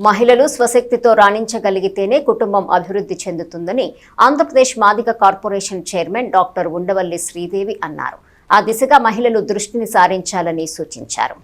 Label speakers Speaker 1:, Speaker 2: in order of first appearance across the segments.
Speaker 1: మహిళలు స్వశక్తితో రాణించగలిగితేనే కుటుంబం అభివృద్ధి చెందుతుందని Andhra Pradesh Madiga corporation chairman doctor Undavalli Sridevi అన్నారు. ఆ దిశగా మహిళలు దృష్టిని సారించాలని సూచించారు.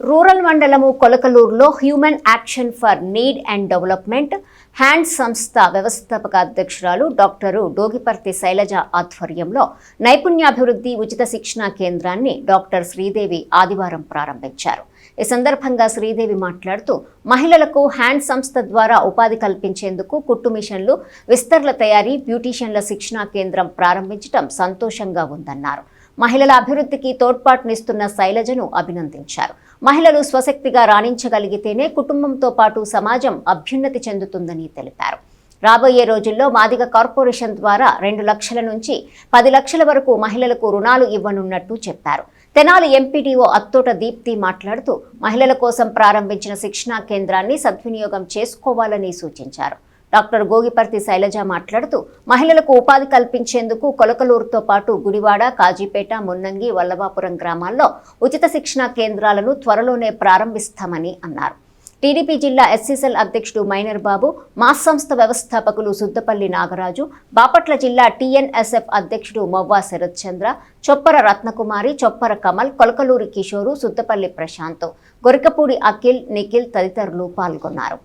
Speaker 1: రూరల్ మండలము కొలకలూరులో human action for need and development hand సంస్థ వ్యవస్థాపక అధ్యక్షురాలు డాక్టర్ డోగిపర్తి శైలజ ఆధ్వర్యంలో నైపుణ్యాభివృద్ధి ఉచిత శిక్షణా కేంద్రాన్ని డాక్టర్ శ్రీదేవి ఆదివారం ప్రారంభించారు. ఈ సందర్భంగా శ్రీదేవి మాట్లాడుతూ మహిళలకు హ్యాండ్ సంస్థ ద్వారా ఉపాధి కల్పించేందుకు కుట్టు మిషన్లు, విస్తర్ల తయారీ, బ్యూటీషియన్ల శిక్షణా కేంద్రం ప్రారంభించడం సంతోషంగా ఉందన్నారు. మహిళల అభివృద్ధికి తోడ్పాటునిస్తున్న శైలజను అభినందించారు. మహిళలు స్వశక్తిగా రాణించగలిగితేనే కుటుంబంతో పాటు సమాజం అభ్యున్నతి చెందుతుందని తెలిపారు. రాబోయే రోజుల్లో మాదిగ కార్పొరేషన్ ద్వారా 2 లక్షల నుంచి 10 లక్షల వరకు మహిళలకు రుణాలు ఇవ్వనున్నట్టు చెప్పారు. తెనాలి ఎంపీడీఓ అత్తోట దీప్తి మాట్లాడుతూ మహిళల కోసం ప్రారంభించిన శిక్షణా కేంద్రాన్ని సద్వినియోగం చేసుకోవాలని సూచించారు. డాక్టర్ గోగిపర్తి శైలజ మాట్లాడుతూ మహిళలకు ఉపాధి కల్పించేందుకు కొలకలూరుతో పాటు గుడివాడ, కాజీపేట, మున్నంగి, వల్లభాపురం గ్రామాల్లో ఉచిత శిక్షణా కేంద్రాలను త్వరలోనే ప్రారంభిస్తామని అన్నారు. టీడీపీ జిల్లా ఎస్సీసెల్ అధ్యక్షుడు మైనర్ బాబు, మాస్ సంస్థ వ్యవస్థాపకులు సుద్దపల్లి నాగరాజు, బాపట్ల జిల్లా టీఎన్ఎస్ఎఫ్ అధ్యక్షుడు మొవ్వా శరత్ చంద్ర, చొప్పర రత్నకుమారి, చొప్పర కమల్, కొలకలూరి కిషోరు, సుద్దపల్లి ప్రశాంత్, గొరికపూడి అఖిల్, నిఖిల్ తదితరులు పాల్గొన్నారు.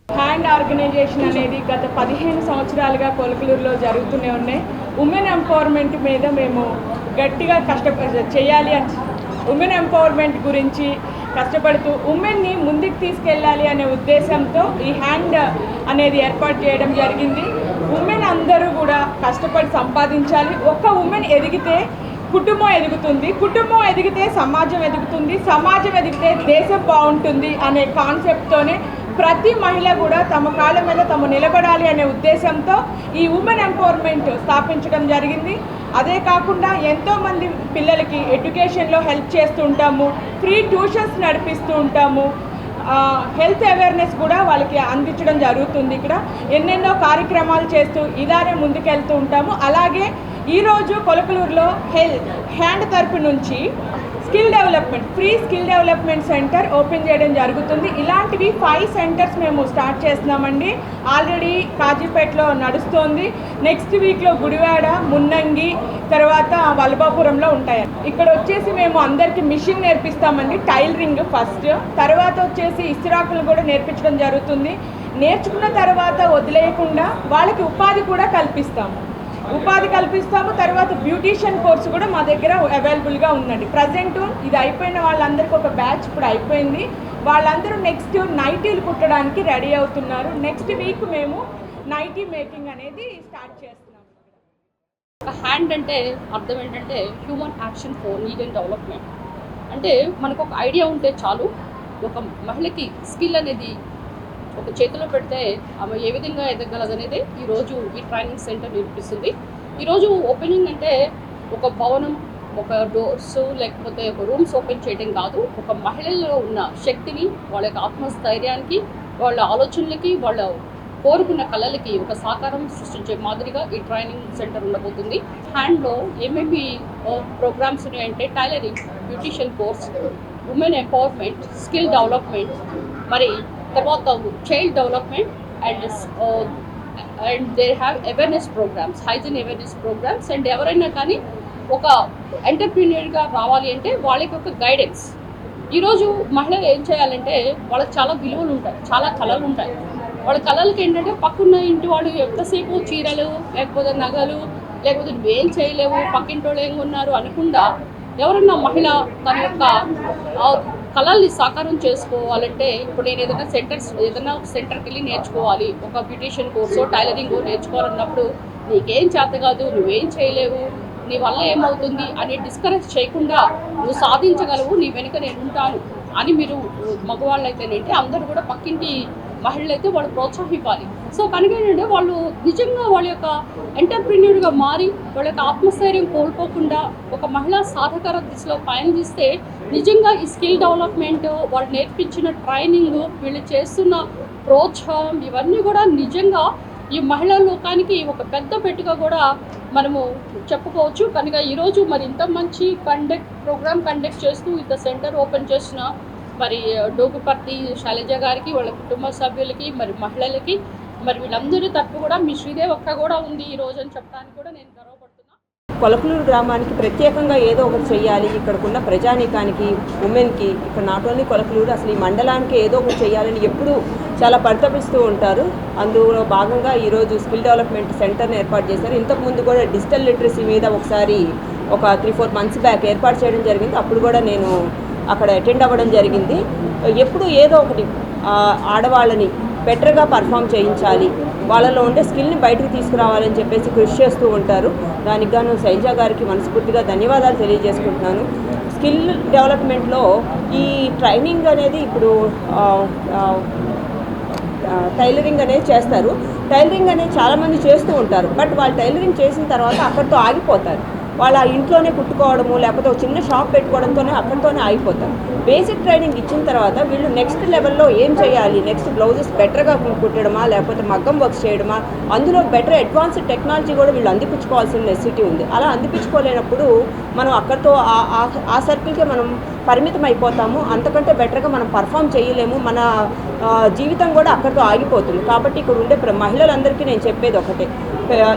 Speaker 2: హ్యాండ్ ఆర్గనైజేషన్ అనేది గత 15 సంవత్సరాలుగా కొలకలూరులో జరుగుతూనే ఉన్నాయి. ఉమెన్ ఎంపవర్మెంట్ మీద మేము గట్టిగా చేయాలి అని, ఉమెన్ ఎంపవర్మెంట్ గురించి కష్టపడుతూ ఉమెన్ని ముందుకు తీసుకెళ్ళాలి అనే ఉద్దేశంతో ఈ హ్యాండ్ అనేది ఏర్పాటు చేయడం జరిగింది. ఉమెన్ అందరూ కూడా కష్టపడి సంపాదించాలి. ఒక్క ఉమెన్ ఎదిగితే కుటుంబం ఎదుగుతుంది, కుటుంబం ఎదిగితే సమాజం ఎదుగుతుంది, సమాజం ఎదిగితే దేశం బాగుంటుంది అనే కాన్సెప్ట్తోనే ప్రతి మహిళ కూడా తమ కాళ్ళ మీద తమ నిలబడాలి అనే ఉద్దేశంతో ఈ ఉమెన్ ఎంపవర్మెంట్ స్థాపించడం జరిగింది. అదే కాకుండా ఎంతోమంది పిల్లలకి ఎడ్యుకేషన్లో హెల్ప్ చేస్తూ ఉంటాము, ఫ్రీ ట్యూషన్స్ నడిపిస్తూ ఉంటాము, హెల్త్ అవేర్నెస్ కూడా వాళ్ళకి అందించడం జరుగుతుంది. ఇక్కడ ఎన్నెన్నో కార్యక్రమాలు చేస్తూ ఇలానే ముందుకెళ్తూ ఉంటాము. అలాగే ఈరోజు కొలకలూరులో హ్యాండ్ తరపు నుంచి skill development, free skill development centre open చేయడం జరుగుతుంది. ఇలాంటివి 5 సెంటర్స్ మేము స్టార్ట్ చేస్తున్నామండి. ఆల్రెడీ కాజీపేటలో నడుస్తోంది. నెక్స్ట్ వీక్లో గుడివాడ, మున్నంగి, తర్వాత వల్లభాపురంలో ఉంటాయి. ఇక్కడ వచ్చేసి మేము అందరికీ మిషన్ నేర్పిస్తామండి. టైలరింగ్ ఫస్ట్, తర్వాత వచ్చేసి ఇస్తిరాకులు కూడా నేర్పించడం జరుగుతుంది. నేర్చుకున్న తర్వాత వదిలేయకుండా వాళ్ళకి ఉపాధి కూడా కల్పిస్తాము. తర్వాత బ్యూటీషియన్ కోర్సు కూడా మా దగ్గర అవైలబుల్గా ఉందండి. ప్రజెంట్ ఇది అయిపోయిన వాళ్ళందరికీ ఒక బ్యాచ్ ఇప్పుడు అయిపోయింది. వాళ్ళందరూ నెక్స్ట్ నైటీలు కుట్టడానికి రెడీ అవుతున్నారు. నెక్స్ట్ వీక్ మేము నైటీ మేకింగ్ అనేది స్టార్ట్ చేస్తున్నాం.
Speaker 3: హ్యాండ్ అంటే అర్థం ఏంటంటే human action for need and development. అంటే మనకు ఒక ఐడియా ఉంటే చాలు, ఒక మహిళకి స్కిల్ అనేది ఒక చేతిలో పెడితే ఆమె ఏ విధంగా ఎదగలదనేది ఈరోజు ఈ ట్రైనింగ్ సెంటర్ నేర్పిస్తుంది. ఈరోజు ఓపెనింగ్ అంటే ఒక భవనం, ఒక డోర్స్ లేకపోతే ఒక రూమ్స్ ఓపెన్ చేయడం కాదు, ఒక మహిళల్లో ఉన్న శక్తిని, వాళ్ళ యొక్క ఆత్మస్థైర్యానికి, వాళ్ళ ఆలోచనలకి, వాళ్ళ కోరుకున్న కళలకి ఒక సాకారం సృష్టించే మాదిరిగా ఈ ట్రైనింగ్ సెంటర్ ఉండబోతుంది. హ్యాండ్లో ఏమేమి ప్రోగ్రామ్స్ ఉన్నాయంటే tailoring, beautician course, women empowerment, skill development, మరి తర్వాత child development and they have awareness programmes, hygiene awareness programmes. And ఎవరైనా కానీ ఒక ఎంటర్ప్రీనియర్గా రావాలి అంటే వాళ్ళకి ఒక గైడెన్స్. ఈరోజు మహిళలు ఏం చేయాలంటే వాళ్ళకి చాలా విలువలు ఉంటాయి, చాలా కళలు ఉంటాయి. వాళ్ళ కళలకి ఏంటంటే పక్కన్న ఇంటి వాళ్ళు ఎంతసేపు చీరలు లేకపోతే నగలు లేకపోతే నువ్వేం చేయలేవు, పక్కింటి వాళ్ళు ఏం ఉన్నారు అనకుండా ఎవరన్నా మహిళ తన యొక్క కళల్ని సాకారం చేసుకోవాలంటే ఇప్పుడు నేను ఏదైనా సెంటర్కి వెళ్ళి నేర్చుకోవాలి, ఒక బ్యూటీషియన్ కోర్సు, టైలరింగ్ నేర్చుకోవాలన్నప్పుడు నీకేం చేత కాదు, నువ్వేం చేయలేవు, నీ వల్ల ఏమవుతుంది అని డిస్కరేజ్ చేయకుండా నువ్వు సాధించగలవు, నీ వెనుక నేను ఉంటాను అని మీరు మగవాళ్ళు అయితేనేంటి అందరూ కూడా పక్కింటి మహిళలు అయితే వాళ్ళు ప్రోత్సహించాలి. సో కనుక ఏంటంటే వాళ్ళు నిజంగా వాళ్ళ యొక్క ఎంటర్ప్రీన్యూర్గా మారి వాళ్ళ యొక్క ఆత్మస్థైర్యం కోల్పోకుండా ఒక మహిళా సాధకర దిశలో పయనిస్తే నిజంగా ఈ స్కిల్ డెవలప్మెంట్, వాళ్ళు నేర్పించిన ట్రైనింగ్, వీళ్ళు చేస్తున్న ప్రోత్సాహం ఇవన్నీ కూడా నిజంగా ఈ మహిళా లోకానికి ఒక పెద్ద పెట్టుగా కూడా మనము చెప్పుకోవచ్చు. కనుక ఈరోజు మరి ఇంత మంచి ప్రోగ్రామ్ కండక్ట్ చేస్తూ ఇంత సెంటర్ ఓపెన్ చేసిన మరి డోకుపర్తి శైలజ గారికి, వాళ్ళ కుటుంబ సభ్యులకి, మరి మహిళలకి, మరి వీళ్ళందరి తరపు కూడా మీ శ్రీదేవి అక్క కూడా ఉంది ఈ రోజు అని చెప్పడానికి కూడా నేను గర్వపడుతున్నా.
Speaker 4: కొలకలూరు గ్రామానికి ప్రత్యేకంగా ఏదో ఒకటి చేయాలి, ఇక్కడికున్న ప్రజానీకానికి, ఉమెన్కి, ఇక్కడ నాట్ ఓన్లీ కొలకలూరు, అసలు ఈ మండలానికి ఏదో ఒకటి చేయాలని ఎప్పుడూ చాలా పరితపిస్తూ ఉంటారు. అందులో భాగంగా ఈరోజు స్కిల్ డెవలప్మెంట్ సెంటర్ని ఏర్పాటు చేశారు. ఇంతకుముందు కూడా డిజిటల్ లిటరసీ మీద ఒకసారి ఒక 3-4 మంత్స్ బ్యాక్ ఏర్పాటు చేయడం జరిగింది. అప్పుడు కూడా నేను అక్కడ అటెండ్ అవ్వడం జరిగింది. ఎప్పుడు ఏదో ఒకటి ఆడవాళ్ళని బెటర్గా పర్ఫామ్ చేయించాలి, వాళ్ళలో ఉండే స్కిల్ని బయటకు తీసుకురావాలని చెప్పేసి కృషి చేస్తూ ఉంటారు. దానికి గాను శైలజ గారికి మనస్ఫూర్తిగా ధన్యవాదాలు తెలియజేసుకుంటున్నాను. స్కిల్ డెవలప్మెంట్లో ఈ ట్రైనింగ్ అనేది ఇప్పుడు టైలరింగ్ అనేది చేస్తారు. టైలరింగ్ అనేది చాలామంది చేస్తూ ఉంటారు. బట్ వాళ్ళు టైలరింగ్ చేసిన తర్వాత అక్కడితో ఆగిపోతారు. వాళ్ళ ఇంట్లోనే కుట్టుకోవడము, లేకపోతే ఒక చిన్న షాప్ పెట్టుకోవడంతోనే అక్కడితోనే ఆగిపోతారు. బేసిక్ ట్రైనింగ్ ఇచ్చిన తర్వాత వీళ్ళు నెక్స్ట్ లెవెల్లో ఏం చేయాలి, నెక్స్ట్ బ్లౌజెస్ బెటర్గా కుట్టడమా, లేకపోతే మగ్గం వర్క్స్ చేయడమా, అందులో బెటర్ అడ్వాన్స్డ్ టెక్నాలజీ కూడా వీళ్ళు అందిపించుకోవాల్సిన నెసిటీ ఉంది. అలా అందిపించుకోలేనప్పుడు మనం అక్కడితో ఆ సర్కిల్కే మనం పరిమితం అయిపోతాము. అంతకంటే బెటర్గా మనం పర్ఫామ్ చేయలేము. మన జీవితం కూడా అక్కడితో ఆగిపోతుంది. కాబట్టి ఇక్కడ ఉండే మహిళలందరికీ నేను చెప్పేది ఒకటే,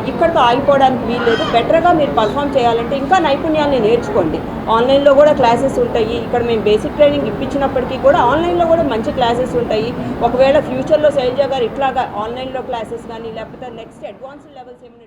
Speaker 4: ఇక్కడితో ఆగిపోవడానికి వీల్లేదు. బెటర్గా మీరు పర్ఫామ్ చేయాలంటే ఇంకా నైపుణ్యాలని నేర్చుకోండి. ఆన్లైన్లో కూడా క్లాసెస్ ఉంటాయి. ఇక్కడ మేము బేసిక్ ట్రైనింగ్ ఇప్పించినప్పటికీ కూడా ఆన్లైన్లో కూడా మంచి క్లాసెస్ ఉంటాయి. ఒకవేళ ఫ్యూచర్లో శైలజ గారు ఇట్లాగా ఆన్లైన్లో క్లాసెస్ కానీ, లేకపోతే నెక్స్ట్ అడ్వాన్స్డ్ లెవెల్స్ ఏమైనా